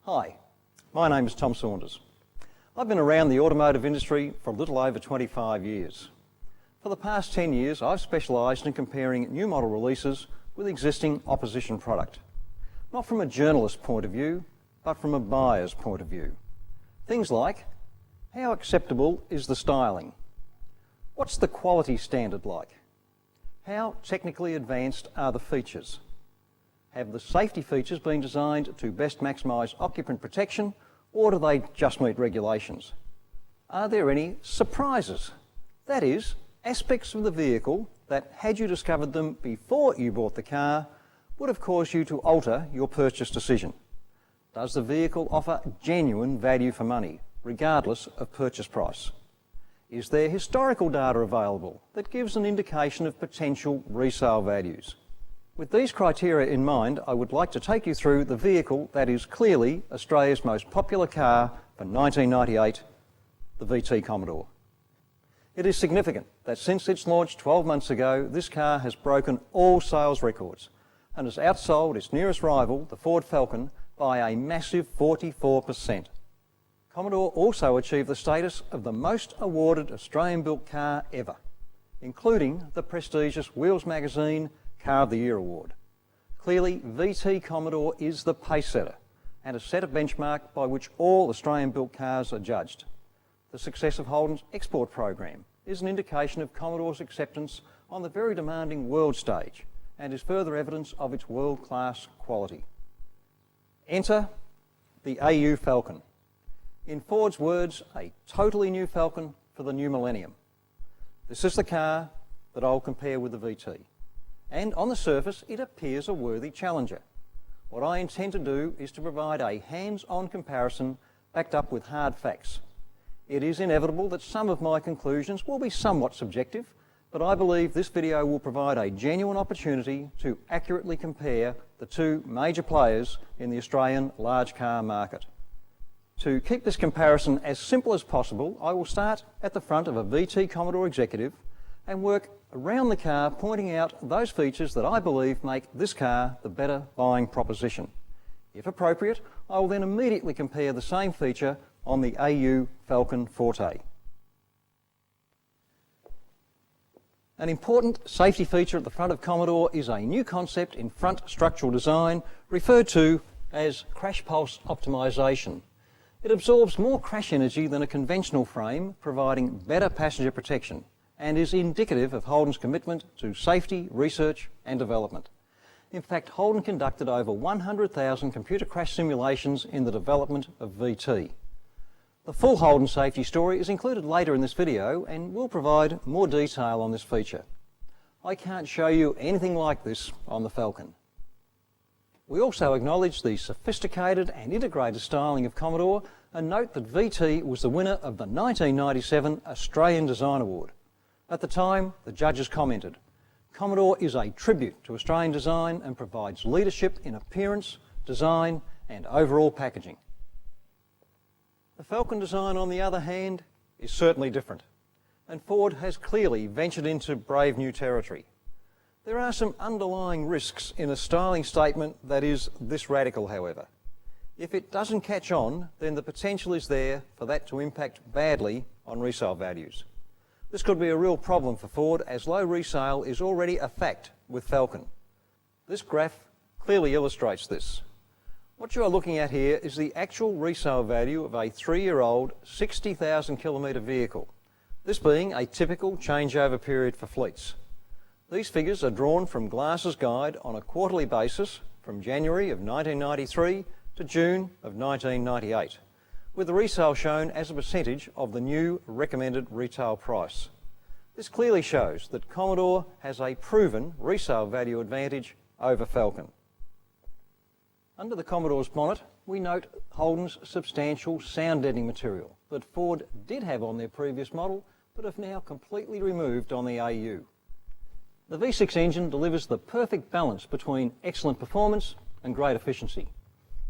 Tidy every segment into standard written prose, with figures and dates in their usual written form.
Hi, my name is Tom Saunders. I've been around the automotive industry for a little over 25 years. For the past 10 years, I've specialised in comparing new model releases with existing opposition product. Not from a journalist's point of view, but from a buyer's point of view. Things like, how acceptable is the styling? What's the quality standard like? How technically advanced are the features? Have the safety features been designed to best maximise occupant protection, or do they just meet regulations? Are there any surprises? That is, aspects of the vehicle that, had you discovered them before you bought the car, would have caused you to alter your purchase decision. Does the vehicle offer genuine value for money, regardless of purchase price? Is there historical data available that gives an indication of potential resale values? With these criteria in mind, I would like to take you through the vehicle that is clearly Australia's most popular car for 1998, the VT Commodore. It is significant that since its launch 12 months ago, this car has broken all sales records and has outsold its nearest rival, the Ford Falcon, by a massive 44%. Commodore also achieved the status of the most awarded Australian-built car ever, including the prestigious Wheels magazine Car of the Year award. Clearly, VT Commodore is the pace setter and has set a benchmark by which all Australian-built cars are judged. The success of Holden's export program is an indication of Commodore's acceptance on the very demanding world stage and is further evidence of its world-class quality. Enter the AU Falcon. In Ford's words, a totally new Falcon for the new millennium. This is the car that I'll compare with the VT. And on the surface, it appears a worthy challenger. What I intend to do is to provide a hands-on comparison backed up with hard facts. It is inevitable that some of my conclusions will be somewhat subjective, but I believe this video will provide a genuine opportunity to accurately compare the two major players in the Australian large car market. To keep this comparison as simple as possible, I will start at the front of a VT Commodore executive and work around the car, pointing out those features that I believe make this car the better buying proposition. If appropriate, I will then immediately compare the same feature on the AU Falcon Forte. An important safety feature at the front of Commodore is a new concept in front structural design referred to as crash pulse optimisation. It absorbs more crash energy than a conventional frame, providing better passenger protection, and is indicative of Holden's commitment to safety, research and development. In fact, Holden conducted over 100,000 computer crash simulations in the development of VT. The full Holden safety story is included later in this video and will provide more detail on this feature. I can't show you anything like this on the Falcon. We also acknowledge the sophisticated and integrated styling of Commodore and note that VT was the winner of the 1997 Australian Design Award. At the time, the judges commented, "Commodore is a tribute to Australian design and provides leadership in appearance, design and overall packaging." The Falcon design, on the other hand, is certainly different, and Ford has clearly ventured into brave new territory. There are some underlying risks in a styling statement that is this radical, however. If it doesn't catch on, then the potential is there for that to impact badly on resale values. This could be a real problem for Ford, as low resale is already a fact with Falcon. This graph clearly illustrates this. What you are looking at here is the actual resale value of a 3-year-old 60,000 kilometre vehicle, this being a typical changeover period for fleets. These figures are drawn from Glass's Guide on a quarterly basis from January of 1993 to June of 1998. With the resale shown as a percentage of the new recommended retail price. This clearly shows that Commodore has a proven resale value advantage over Falcon. Under the Commodore's bonnet, we note Holden's substantial sound deadening material that Ford did have on their previous model, but have now completely removed on the AU. The V6 engine delivers the perfect balance between excellent performance and great efficiency.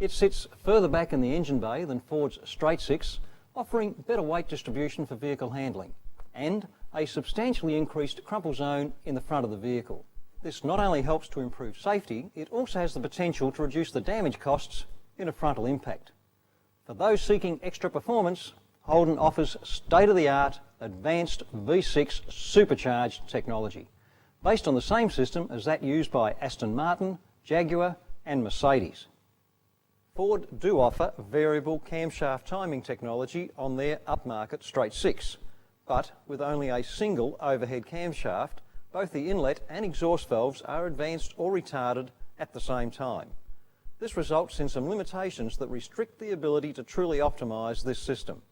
It sits further back in the engine bay than Ford's straight six, offering better weight distribution for vehicle handling, and a substantially increased crumple zone in the front of the vehicle. This not only helps to improve safety, it also has the potential to reduce the damage costs in a frontal impact. For those seeking extra performance, Holden offers state-of-the-art advanced V6 supercharged technology, based on the same system as that used by Aston Martin, Jaguar and Mercedes. Ford do offer variable camshaft timing technology on their upmarket straight six, but with only a single overhead camshaft, both the inlet and exhaust valves are advanced or retarded at the same time. This results in some limitations that restrict the ability to truly optimise this system.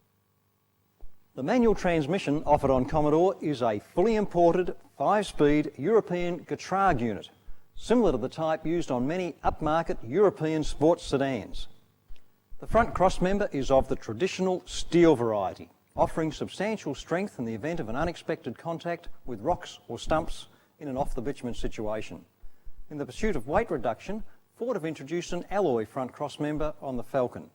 The manual transmission offered on Commodore is a fully imported 5-speed European Getrag unit, similar to the type used on many upmarket European sports sedans. The front crossmember is of the traditional steel variety, offering substantial strength in the event of an unexpected contact with rocks or stumps in an off-the-bitumen situation. In the pursuit of weight reduction, Ford have introduced an alloy front crossmember on the Falcon.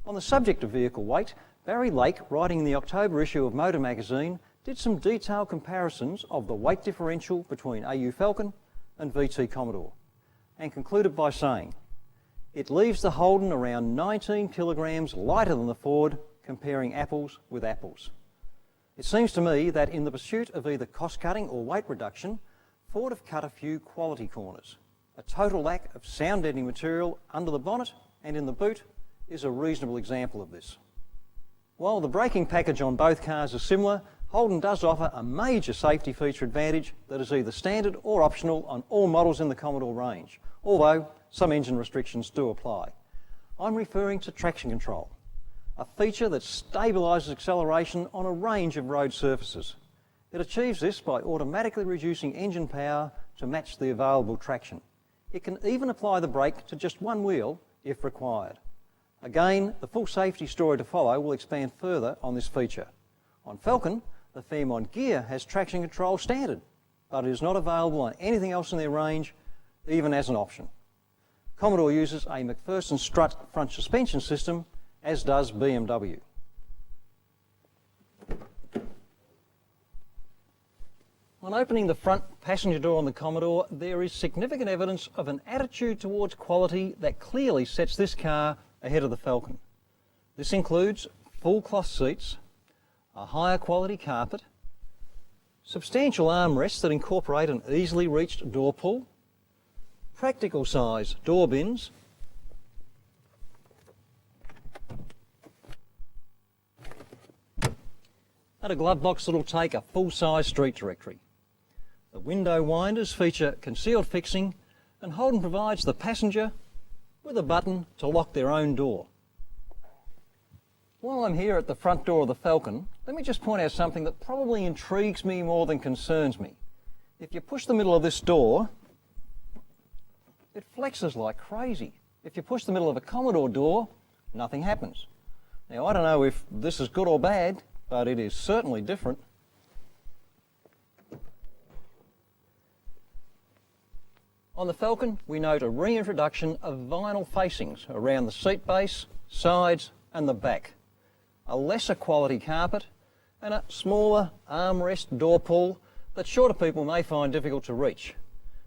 On the subject of vehicle weight, Barry Lake, writing in the October issue of Motor Magazine, did some detailed comparisons of the weight differential between AU Falcon and VT Commodore, and concluded by saying, "It leaves the Holden around 19 kilograms lighter than the Ford, comparing apples with apples." It seems to me that in the pursuit of either cost-cutting or weight reduction, Ford have cut a few quality corners. A total lack of sound deadening material under the bonnet and in the boot is a reasonable example of this. While the braking package on both cars is similar, Holden does offer a major safety feature advantage that is either standard or optional on all models in the Commodore range, although some engine restrictions do apply. I'm referring to traction control, a feature that stabilises acceleration on a range of road surfaces. It achieves this by automatically reducing engine power to match the available traction. It can even apply the brake to just one wheel if required. Again, the full safety story to follow will expand further on this feature. On Falcon, the Fairmont gear has traction control standard, but it is not available on anything else in their range, even as an option. Commodore uses a McPherson strut front suspension system, as does BMW. On opening the front passenger door on the Commodore, there is significant evidence of an attitude towards quality that clearly sets this car ahead of the Falcon. This includes full cloth seats, a higher quality carpet, substantial armrests that incorporate an easily reached door pull, practical size door bins, and a glove box that will take a full-size street directory. The window winders feature concealed fixing, and Holden provides the passenger with a button to lock their own door. While I'm here at the front door of the Falcon, let me just point out something that probably intrigues me more than concerns me. If you push the middle of this door, it flexes like crazy. If you push the middle of a Commodore door, nothing happens. Now, I don't know if this is good or bad, but it is certainly different. On the Falcon, we note a reintroduction of vinyl facings around the seat base, sides and the back, a lesser quality carpet and a smaller armrest door pull that shorter people may find difficult to reach.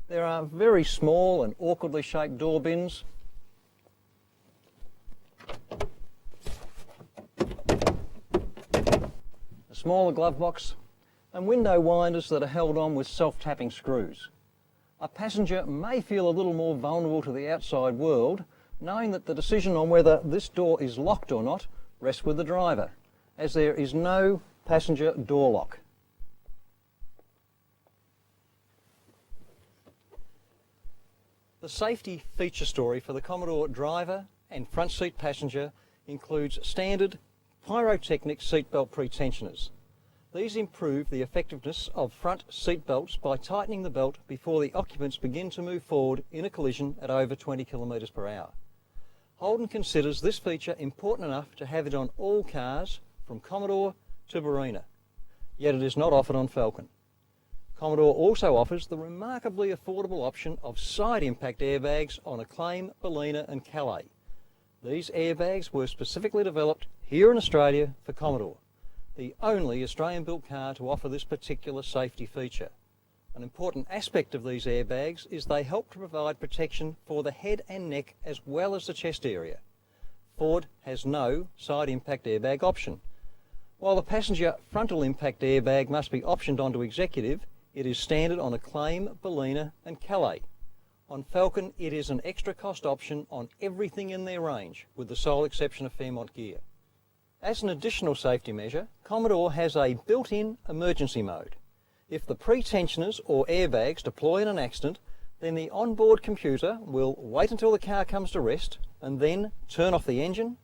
There are very small and awkwardly shaped door bins, a smaller glove box and window winders that are held on with self-tapping screws. A passenger may feel a little more vulnerable to the outside world, knowing that the decision on whether this door is locked or not rests with the driver, as there is no passenger door lock. The safety feature story for the Commodore driver and front seat passenger includes standard pyrotechnic seatbelt pretensioners. These improve the effectiveness of front seat belts by tightening the belt before the occupants begin to move forward in a collision at over 20 kilometres per hour. Holden considers this feature important enough to have it on all cars from Commodore to Barina, yet it is not offered on Falcon. Commodore also offers the remarkably affordable option of side impact airbags on Acclaim, Bellina and Calais. These airbags were specifically developed here in Australia for Commodore, the only Australian-built car to offer this particular safety feature. An important aspect of these airbags is they help to provide protection for the head and neck as well as the chest area. Ford has no side impact airbag option. While the passenger frontal impact airbag must be optioned onto executive, it is standard on Acclaim, Bellina and Calais. On Falcon, it is an extra cost option on everything in their range, with the sole exception of Fairmont gear. As an additional safety measure, Commodore has a built-in emergency mode. If the pre-tensioners or airbags deploy in an accident, then the onboard computer will wait until the car comes to rest and then turn off the engine,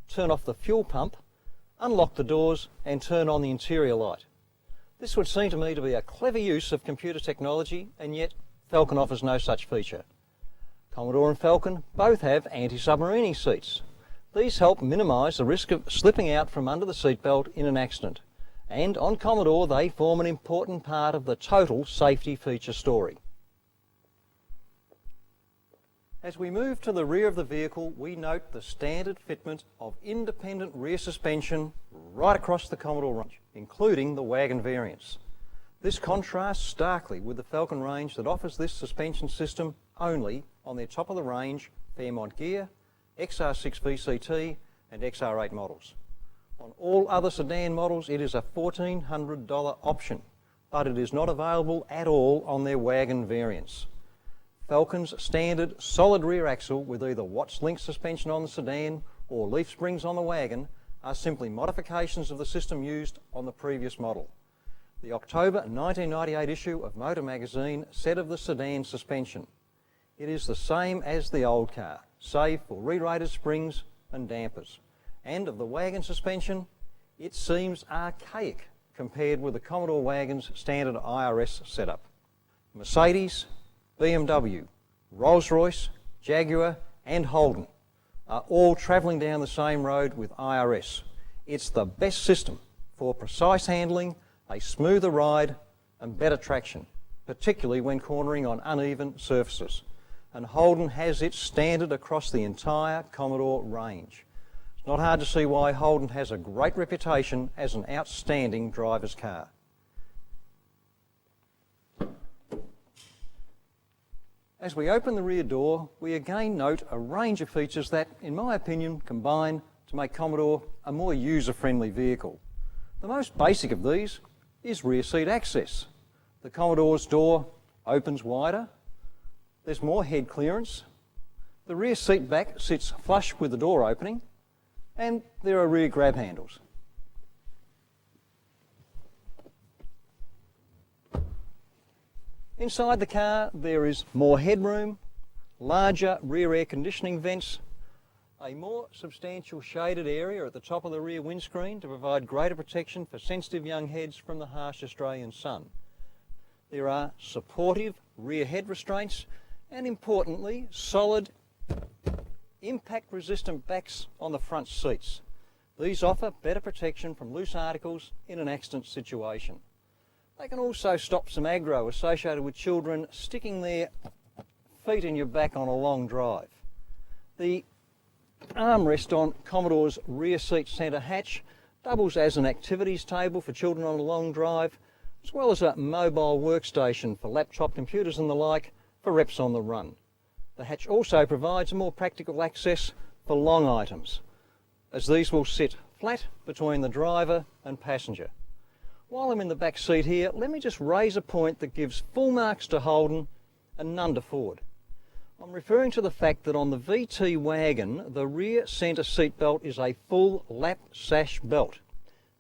turn off the fuel pump, unlock the doors and turn on the interior light. This would seem to me to be a clever use of computer technology, and yet Falcon offers no such feature. Commodore and Falcon both have anti-submarining seats. These help minimise the risk of slipping out from under the seatbelt in an accident, and on Commodore they form an important part of the total safety feature story. As we move to the rear of the vehicle, we note the standard fitment of independent rear suspension right across the Commodore range, including the wagon variants. This contrasts starkly with the Falcon range that offers this suspension system only on their top of the range Fairmont gear, XR6 VCT and XR8 models. On all other sedan models it is a $1,400 option, but it is not available at all on their wagon variants. Falcon's standard solid rear axle with either Watts link suspension on the sedan or leaf springs on the wagon are simply modifications of the system used on the previous model. The October 1998 issue of Motor Magazine said of the sedan suspension, "It is the same as the old car, save for re-rated springs and dampers." And of the wagon suspension, it seems archaic compared with the Commodore wagon's standard IRS setup. Mercedes, BMW, Rolls-Royce, Jaguar and Holden are all travelling down the same road with IRS. It's the best system for precise handling, a smoother ride and better traction, particularly when cornering on uneven surfaces. And Holden has it standard across the entire Commodore range. It's not hard to see why Holden has a great reputation as an outstanding driver's car. As we open the rear door, we again note a range of features that, in my opinion, combine to make Commodore a more user-friendly vehicle. The most basic of these is rear seat access. The Commodore's door opens wider, there's more head clearance, the rear seat back sits flush with the door opening, and there are rear grab handles. Inside the car there is more headroom, larger rear air conditioning vents, a more substantial shaded area at the top of the rear windscreen to provide greater protection for sensitive young heads from the harsh Australian sun. There are supportive rear head restraints and, importantly, solid impact resistant backs on the front seats. These offer better protection from loose articles in an accident situation. They can also stop some aggro associated with children sticking their feet in your back on a long drive. The armrest on Commodore's rear seat centre hatch doubles as an activities table for children on a long drive, as well as a mobile workstation for laptop computers and the like for reps on the run. The hatch also provides more practical access for long items, as these will sit flat between the driver and passenger. While I'm in the back seat here, let me just raise a point that gives full marks to Holden and none to Ford. I'm referring to the fact that on the VT wagon, the rear centre seat belt is a full lap sash belt.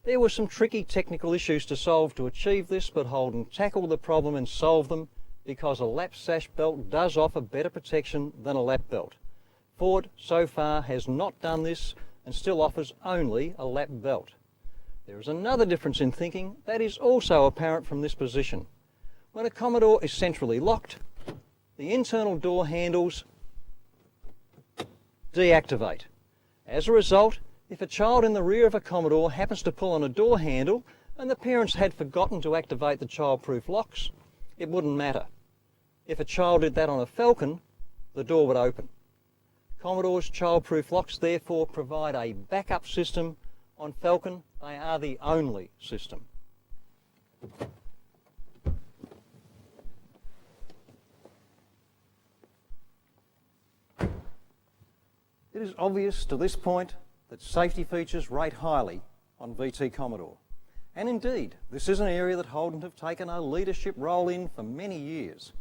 There were some tricky technical issues to solve to achieve this, but Holden tackled the problem and solved them because a lap sash belt does offer better protection than a lap belt. Ford so far has not done this and still offers only a lap belt. There is another difference in thinking that is also apparent from this position. When a Commodore is centrally locked, the internal door handles deactivate. As a result, if a child in the rear of a Commodore happens to pull on a door handle and the parents had forgotten to activate the child-proof locks, it wouldn't matter. If a child did that on a Falcon, the door would open. Commodore's child-proof locks therefore provide a backup system. On Falcon, they are the only system. It is obvious to this point that safety features rate highly on VT Commodore. And indeed, this is an area that Holden have taken a leadership role in for many years.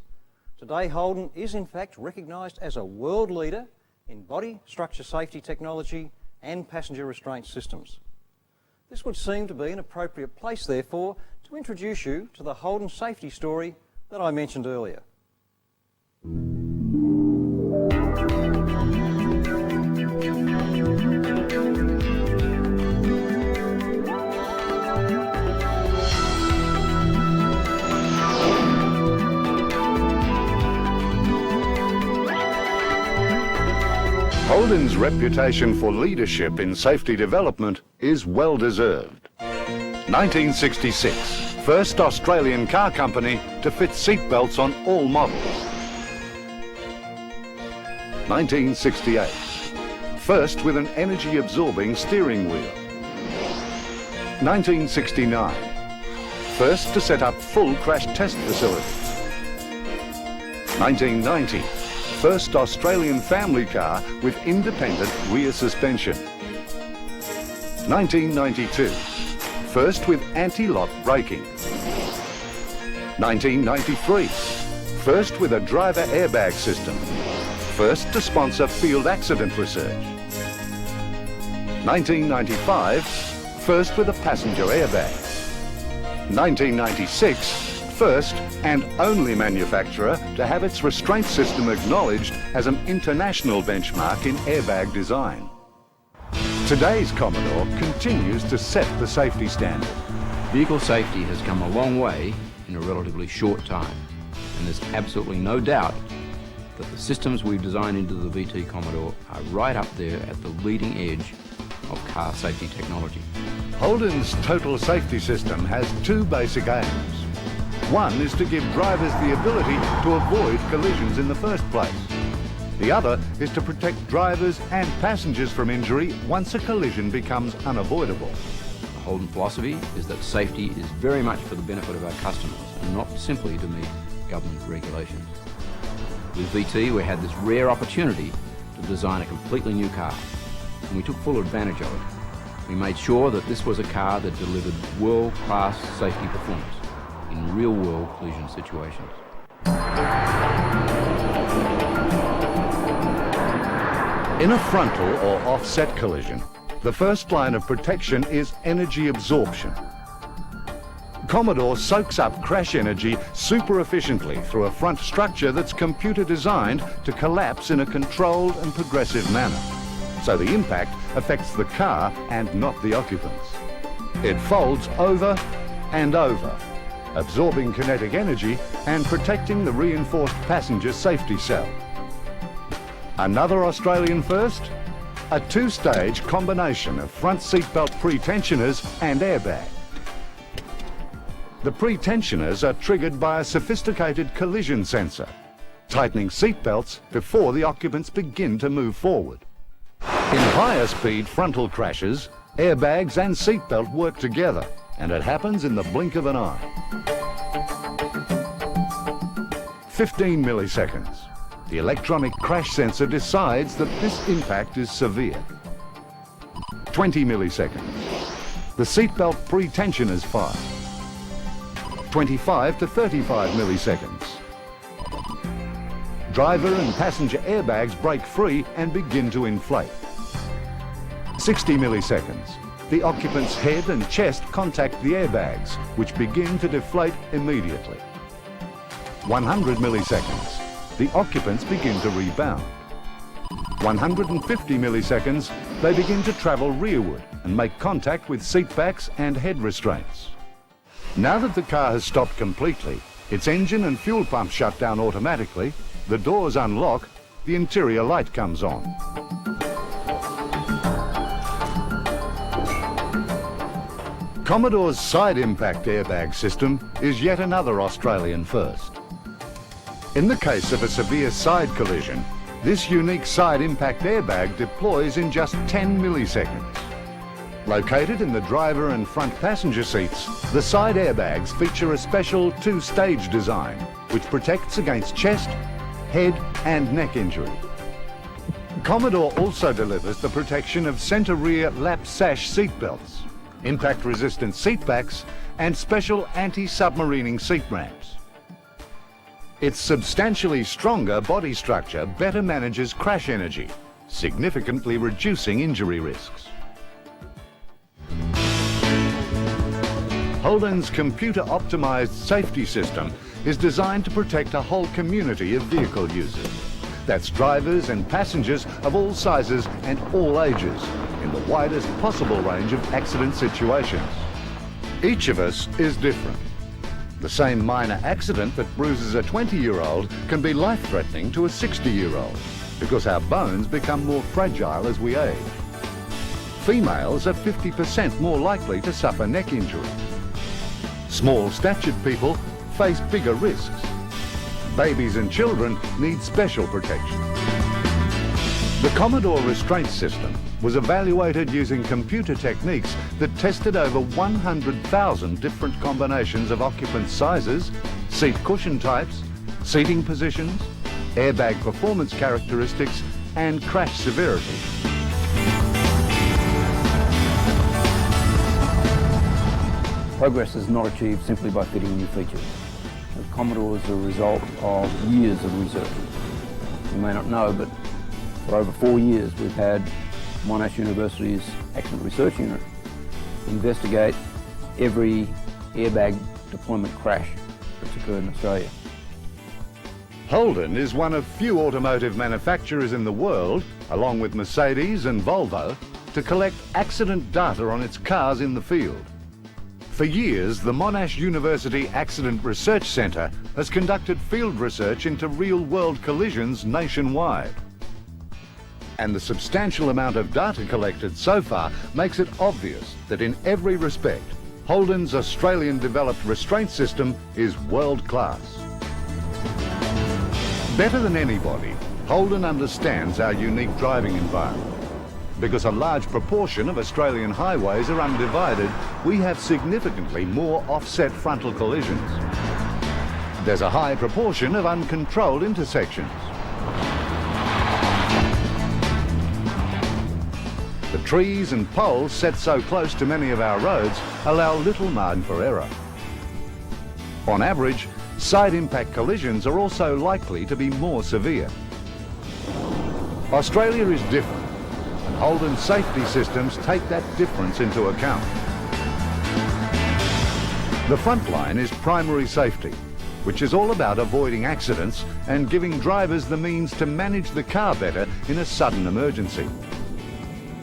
Today, Holden is in fact recognised as a world leader in body structure safety technology and passenger restraint systems. This would seem to be an appropriate place, therefore, to introduce you to the Holden safety story that I mentioned earlier. Holden's reputation for leadership in safety development is well deserved. 1966, first Australian car company to fit seatbelts on all models. 1968, first with an energy-absorbing steering wheel. 1969, first to set up full crash test facilities. 1990, first Australian family car with independent rear suspension. 1992, first with anti-lock braking. 1993, first with a driver airbag system. First to sponsor field accident research. 1995, first with a passenger airbag. 1996, first and only manufacturer to have its restraint system acknowledged as an international benchmark in airbag design. Today's Commodore continues to set the safety standard. Vehicle safety has come a long way in a relatively short time, and there's absolutely no doubt that the systems we've designed into the VT Commodore are right up there at the leading edge of car safety technology. Holden's total safety system has two basic aims. One is to give drivers the ability to avoid collisions in the first place. The other is to protect drivers and passengers from injury once a collision becomes unavoidable. The Holden philosophy is that safety is very much for the benefit of our customers and not simply to meet government regulations. With VT, we had this rare opportunity to design a completely new car, and we took full advantage of it. We made sure that this was a car that delivered world-class safety performance in real-world collision situations. In a frontal or offset collision, the first line of protection is energy absorption. Commodore soaks up crash energy super efficiently through a front structure that's computer designed to collapse in a controlled and progressive manner, so the impact affects the car and not the occupants. It folds over and over, absorbing kinetic energy and protecting the reinforced passenger safety cell. Another Australian first? A two-stage combination of front seatbelt pre-tensioners and airbag. The pre-tensioners are triggered by a sophisticated collision sensor, tightening seatbelts before the occupants begin to move forward. In higher speed frontal crashes, airbags and seatbelt work together, and it happens in the blink of an eye. 15 milliseconds. The electronic crash sensor decides that this impact is severe. 20 milliseconds. The seatbelt pre-tensioners fire. 25 to 35 milliseconds. Driver and passenger airbags break free and begin to inflate. 60 milliseconds. The occupant's head and chest contact the airbags, which begin to deflate immediately. 100 milliseconds. The occupants begin to rebound. 150 milliseconds, they begin to travel rearward and make contact with seat backs and head restraints. Now that the car has stopped completely, its engine and fuel pump shut down automatically, the doors unlock, the interior light comes on. Commodore's side impact airbag system is yet another Australian first. In the case of a severe side collision, this unique side impact airbag deploys in just 10 milliseconds. Located in the driver and front passenger seats, the side airbags feature a special two-stage design, which protects against chest, head and neck injury. Commodore also delivers the protection of centre rear lap sash seatbelts, impact-resistant seat backs and special anti-submarining seat ramps. Its substantially stronger body structure better manages crash energy, significantly reducing injury risks. Holden's computer-optimised safety system is designed to protect a whole community of vehicle users. That's drivers and passengers of all sizes and all ages, in the widest possible range of accident situations. Each of us is different. The same minor accident that bruises a 20-year-old can be life-threatening to a 60-year-old because our bones become more fragile as we age. Females are 50% more likely to suffer neck injury. Small-statured people face bigger risks. Babies and children need special protection. The Commodore restraint system was evaluated using computer techniques that tested over 100,000 different combinations of occupant sizes, seat cushion types, seating positions, airbag performance characteristics and crash severity. Progress is not achieved simply by fitting new features. The Commodore is a result of years of research. You may not know, but for over 4 years we've had Monash University's Accident Research Unit investigate every airbag deployment crash that's occurred in Australia. Holden is one of few automotive manufacturers in the world, along with Mercedes and Volvo, to collect accident data on its cars in the field. For years, the Monash University Accident Research Centre has conducted field research into real-world collisions nationwide. And the substantial amount of data collected so far makes it obvious that in every respect, Holden's Australian-developed restraint system is world-class. Better than anybody, Holden understands our unique driving environment. Because a large proportion of Australian highways are undivided, we have significantly more offset frontal collisions. There's a high proportion of uncontrolled intersections. The trees and poles set so close to many of our roads allow little margin for error. On average, side impact collisions are also likely to be more severe. Australia is different. Holden safety systems take that difference into account. The front line is primary safety, which is all about avoiding accidents and giving drivers the means to manage the car better in a sudden emergency.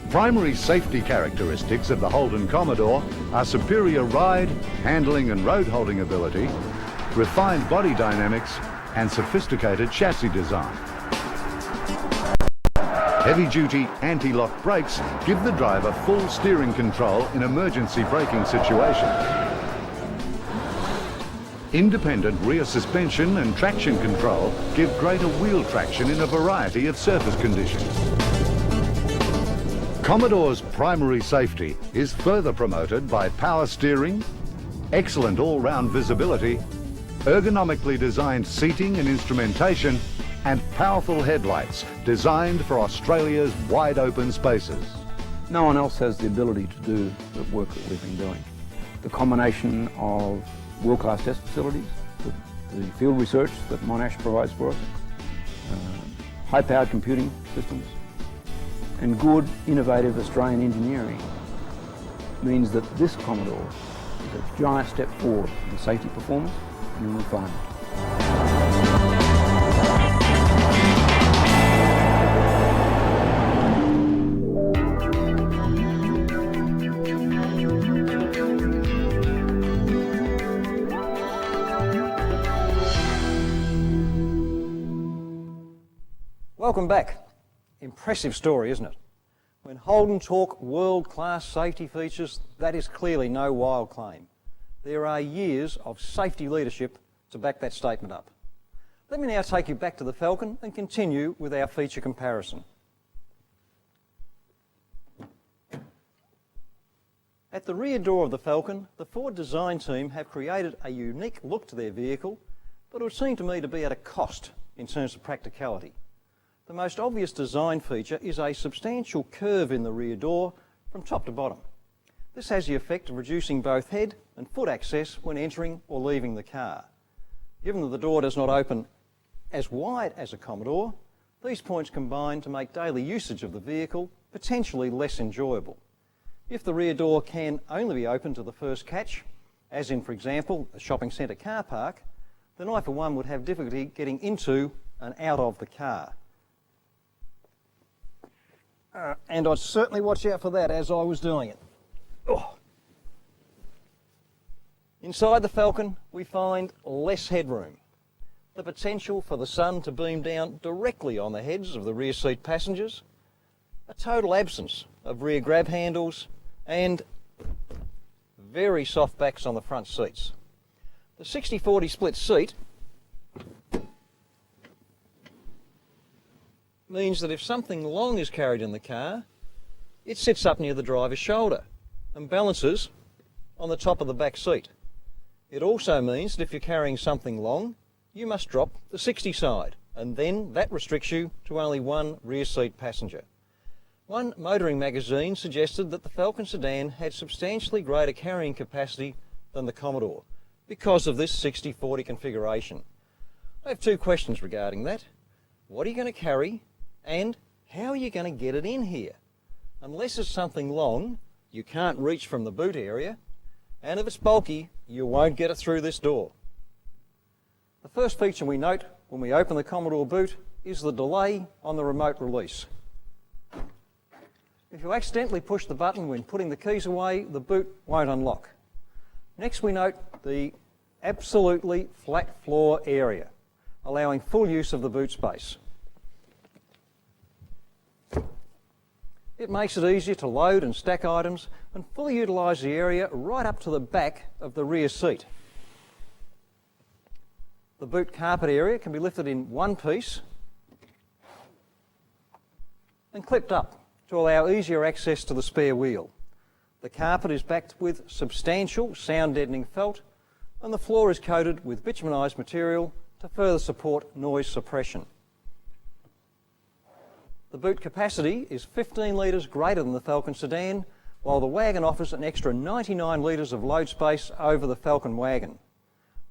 Primary safety characteristics of the Holden Commodore are superior ride, handling and road holding ability, refined body dynamics and sophisticated chassis design. Heavy-duty anti-lock brakes give the driver full steering control in emergency braking situations. Independent rear suspension and traction control give greater wheel traction in a variety of surface conditions. Commodore's primary safety is further promoted by power steering, excellent all-round visibility, ergonomically designed seating and instrumentation, and powerful headlights designed for Australia's wide open spaces. No one else has the ability to do the work that we've been doing. The combination of world-class test facilities, the field research that Monash provides for us, high-powered computing systems, and good, innovative Australian engineering means that this Commodore is a giant step forward in safety performance and in refinement. Welcome back. Impressive story, isn't it? When Holden talk world-class safety features, that is clearly no wild claim. There are years of safety leadership to back that statement up. Let me now take you back to the Falcon and continue with our feature comparison. At the rear door of the Falcon, the Ford design team have created a unique look to their vehicle, but it would seem to me to be at a cost in terms of practicality. The most obvious design feature is a substantial curve in the rear door from top to bottom. This has the effect of reducing both head and foot access when entering or leaving the car. Given that the door does not open as wide as a Commodore, these points combine to make daily usage of the vehicle potentially less enjoyable. If the rear door can only be opened to the first catch, as in, for example, a shopping centre car park, then I for one would have difficulty getting into and out of the car. And I'd certainly watch out for that as I was doing it. Oh. Inside the Falcon, we find less headroom. The potential for the sun to beam down directly on the heads of the rear seat passengers, a total absence of rear grab handles, and very soft backs on the front seats. The 60-40 split seat means that if something long is carried in the car, it sits up near the driver's shoulder and balances on the top of the back seat. It also means that if you're carrying something long, you must drop the 60 side, and then that restricts you to only one rear seat passenger. One motoring magazine suggested that the Falcon sedan had substantially greater carrying capacity than the Commodore because of this 60-40 configuration. I have two questions regarding that. What are you going to carry, and how are you going to get it in here? Unless it's something long, you can't reach from the boot area, and if it's bulky, you won't get it through this door. The first feature we note when we open the Commodore boot is the delay on the remote release. If you accidentally push the button when putting the keys away, the boot won't unlock. Next we note the absolutely flat floor area, allowing full use of the boot space. It makes it easier to load and stack items and fully utilise the area right up to the back of the rear seat. The boot carpet area can be lifted in one piece and clipped up to allow easier access to the spare wheel. The carpet is backed with substantial sound deadening felt, and the floor is coated with bitumenised material to further support noise suppression. The boot capacity is 15 litres greater than the Falcon sedan, while the wagon offers an extra 99 litres of load space over the Falcon wagon.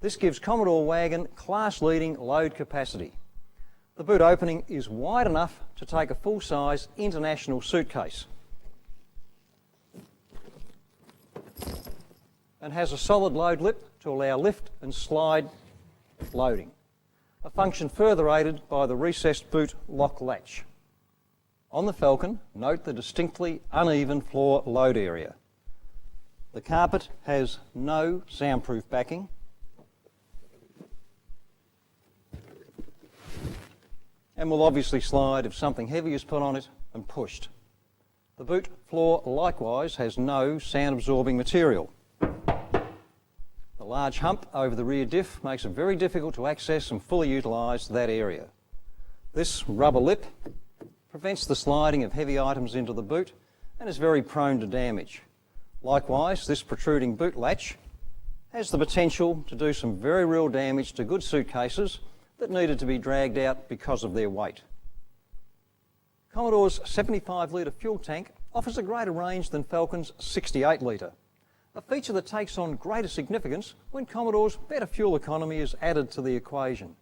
This gives Commodore wagon class-leading load capacity. The boot opening is wide enough to take a full-size international suitcase and has a solid load lip to allow lift and slide loading, a function further aided by the recessed boot lock latch. On the Falcon, note the distinctly uneven floor load area. The carpet has no soundproof backing, and will obviously slide if something heavy is put on it and pushed. The boot floor likewise has no sound-absorbing material. The large hump over the rear diff makes it very difficult to access and fully utilise that area. This rubber lip prevents the sliding of heavy items into the boot and is very prone to damage. Likewise, this protruding boot latch has the potential to do some very real damage to good suitcases that needed to be dragged out because of their weight. Commodore's 75 litre fuel tank offers a greater range than Falcon's 68 litre, a feature that takes on greater significance when Commodore's better fuel economy is added to the equation.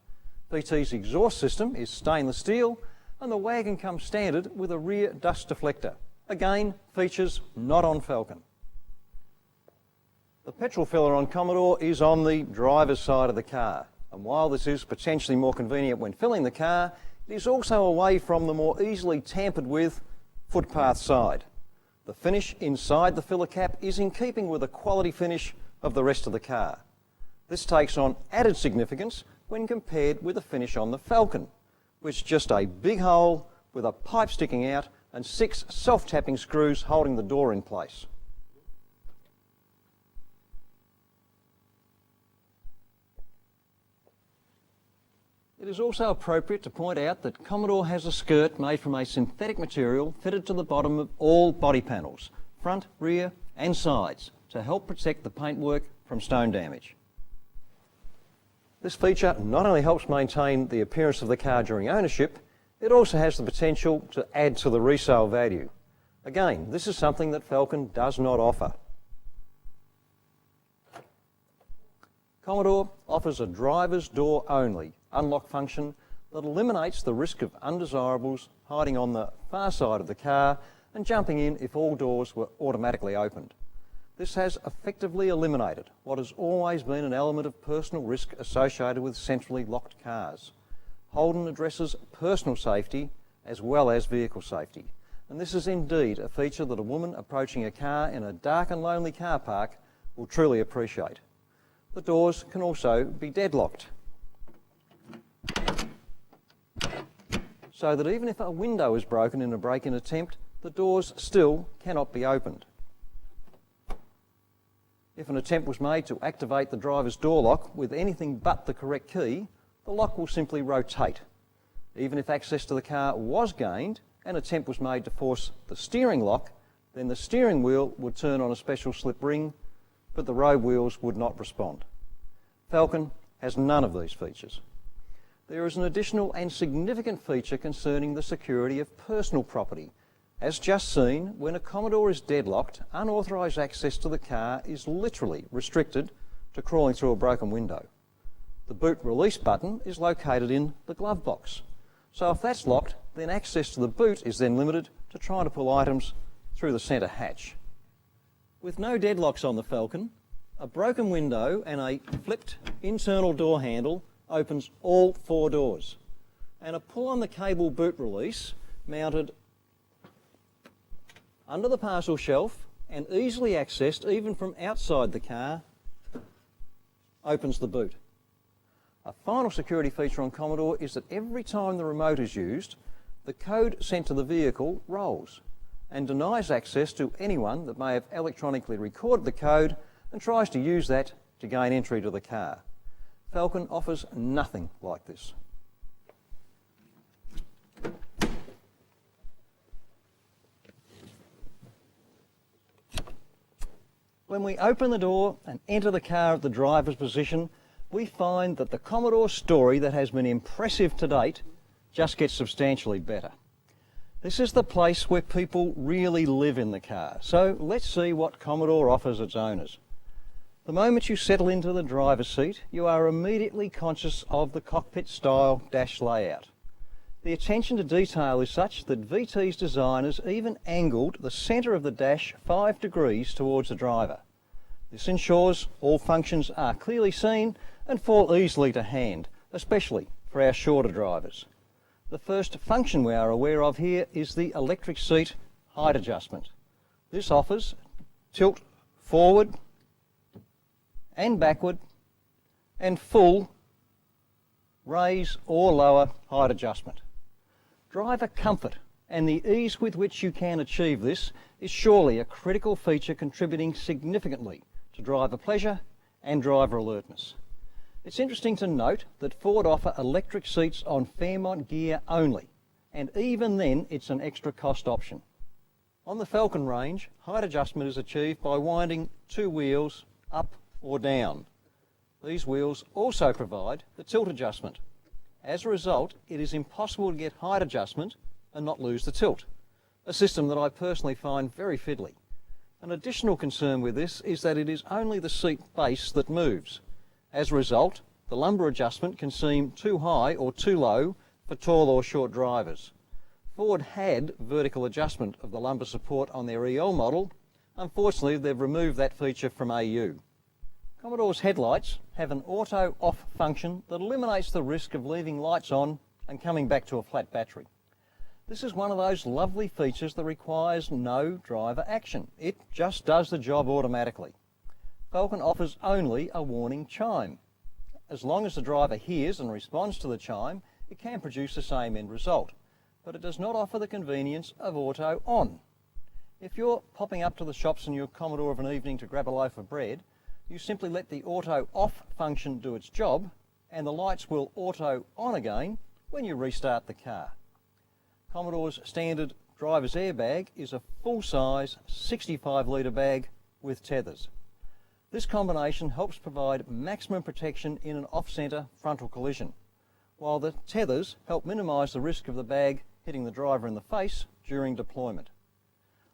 VT's exhaust system is stainless steel, and the wagon comes standard with a rear dust deflector. Again, features not on Falcon. The petrol filler on Commodore is on the driver's side of the car, and while this is potentially more convenient when filling the car, it is also away from the more easily tampered with footpath side. The finish inside the filler cap is in keeping with the quality finish of the rest of the car. This takes on added significance when compared with the finish on the Falcon, which is just a big hole with a pipe sticking out and 6 self-tapping screws holding the door in place. It is also appropriate to point out that Commodore has a skirt made from a synthetic material fitted to the bottom of all body panels, front, rear and sides, to help protect the paintwork from stone damage. This feature not only helps maintain the appearance of the car during ownership, It also has the potential to add to the resale value. Again, this is something that Falcon does not offer. Commodore offers a driver's door only unlock function that eliminates the risk of undesirables hiding on the far side of the car and jumping in if all doors were automatically opened. This has effectively eliminated what has always been an element of personal risk associated with centrally locked cars. Holden addresses personal safety as well as vehicle safety, and this is indeed a feature that a woman approaching a car in a dark and lonely car park will truly appreciate. The doors can also be deadlocked, so that even if a window is broken in a break-in attempt, the doors still cannot be opened. If an attempt was made to activate the driver's door lock with anything but the correct key, the lock will simply rotate. Even if access to the car was gained, an attempt was made to force the steering lock, then the steering wheel would turn on a special slip ring, but the road wheels would not respond. Falcon has none of these features. There is an additional and significant feature concerning the security of personal property. As just seen, when a Commodore is deadlocked, unauthorised access to the car is literally restricted to crawling through a broken window. The boot release button is located in the glove box. So if that's locked, then access to the boot is then limited to trying to pull items through the centre hatch. With no deadlocks on the Falcon, a broken window and a flipped internal door handle opens all 4 doors, and a pull on the cable boot release mounted under the parcel shelf and easily accessed even from outside the car opens the boot. A final security feature on Commodore is that every time the remote is used, the code sent to the vehicle rolls and denies access to anyone that may have electronically recorded the code and tries to use that to gain entry to the car. Falcon offers nothing like this. When we open the door and enter the car at the driver's position, we find that the Commodore story that has been impressive to date just gets substantially better. This is the place where people really live in the car, so let's see what Commodore offers its owners. The moment you settle into the driver's seat, you are immediately conscious of the cockpit-style dash layout. The attention to detail is such that VT's designers even angled the centre of the dash 5 degrees towards the driver. This ensures all functions are clearly seen and fall easily to hand, especially for our shorter drivers. The first function we are aware of here is the electric seat height adjustment. This offers tilt forward and backward and full raise or lower height adjustment. Driver comfort and the ease with which you can achieve this is surely a critical feature contributing significantly to driver pleasure and driver alertness. It's interesting to note that Ford offer electric seats on Fairmont gear only, and even then it's an extra cost option. On the Falcon range, height adjustment is achieved by winding 2 wheels up or down. These wheels also provide the tilt adjustment. As a result, it is impossible to get height adjustment and not lose the tilt, a system that I personally find very fiddly. An additional concern with this is that it is only the seat base that moves. As a result, the lumbar adjustment can seem too high or too low for tall or short drivers. Ford had vertical adjustment of the lumbar support on their EL model. Unfortunately, they've removed that feature from AU. Commodore's headlights have an auto off function that eliminates the risk of leaving lights on and coming back to a flat battery. This is one of those lovely features that requires no driver action. It just does the job automatically. Falcon offers only a warning chime. As long as the driver hears and responds to the chime, it can produce the same end result, but it does not offer the convenience of auto on. If you're popping up to the shops in your Commodore of an evening to grab a loaf of bread, you simply let the auto off function do its job, and the lights will auto on again when you restart the car. Commodore's standard driver's airbag is a full-size 65-litre bag with tethers. This combination helps provide maximum protection in an off-centre frontal collision. while the tethers help minimise the risk of the bag hitting the driver in the face during deployment.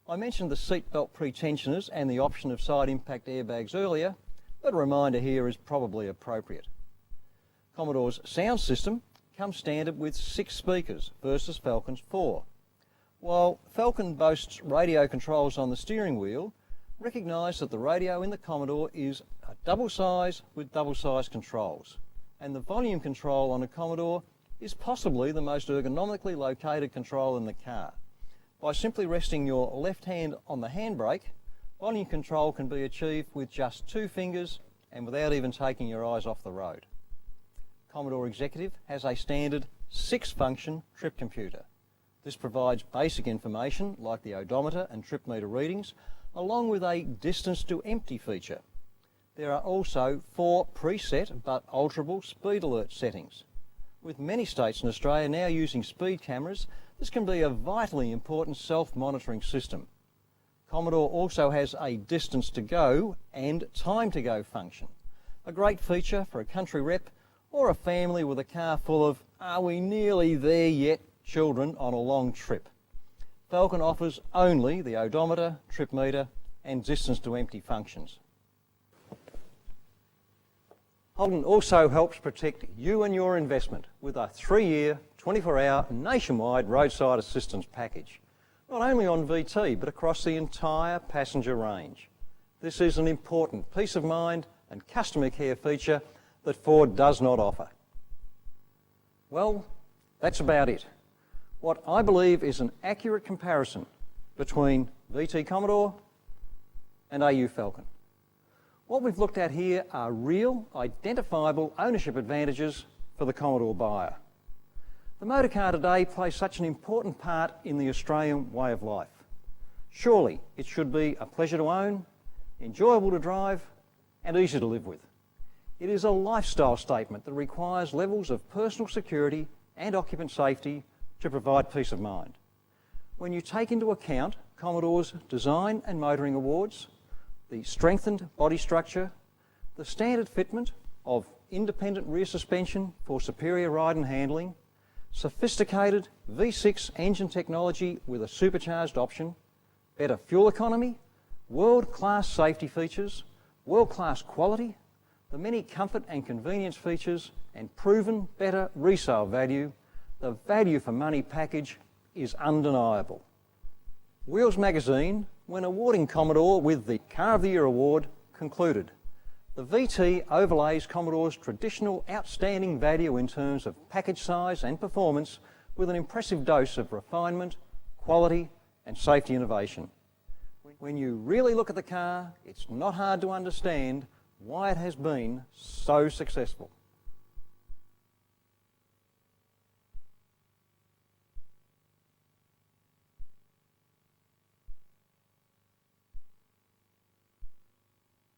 I mentioned the seatbelt pretensioners and the option of side impact airbags earlier, but a reminder here is probably appropriate. Commodore's sound system comes standard with 6 speakers versus Falcon's 4. While Falcon boasts radio controls on the steering wheel, recognise that the radio in the Commodore is a double size with double size controls, and the volume control on a Commodore is possibly the most ergonomically located control in the car. By simply resting your left hand on the handbrake, volume control can be achieved with just 2 fingers and without even taking your eyes off the road. Commodore Executive has a standard 6-function trip computer. This provides basic information like the odometer and trip meter readings, along with a distance to empty feature. There are also 4 preset but alterable speed alert settings. With many states in Australia now using speed cameras, this can be a vitally important self-monitoring system. Commodore also has a distance to go and time to go function, a great feature for a country rep or a family with a car full of "are we nearly there yet" children on a long trip. Falcon offers only the odometer, trip meter and distance to empty functions. Holden also helps protect you and your investment with a 3-year, 24-hour nationwide roadside assistance package, not only on VT but across the entire passenger range. This is an important peace of mind and customer care feature that Ford does not offer. Well, that's about it. What I believe is an accurate comparison between VT Commodore and AU Falcon. What we've looked at here are real, identifiable ownership advantages for the Commodore buyer. The motor car today plays such an important part in the Australian way of life. Surely it should be a pleasure to own, enjoyable to drive and easy to live with. It is a lifestyle statement that requires levels of personal security and occupant safety to provide peace of mind. When you take into account Commodore's design and motoring awards, the strengthened body structure, the standard fitment of independent rear suspension for superior ride and handling, sophisticated V6 engine technology with a supercharged option, better fuel economy, world-class safety features, world-class quality, the many comfort and convenience features and proven better resale value, the value for money package is undeniable. Wheels magazine, when awarding Commodore with the Car of the Year award, concluded, "The VT overlays Commodore's traditional outstanding value in terms of package size and performance with an impressive dose of refinement, quality and safety innovation." When you really look at the car, it's not hard to understand why it has been so successful.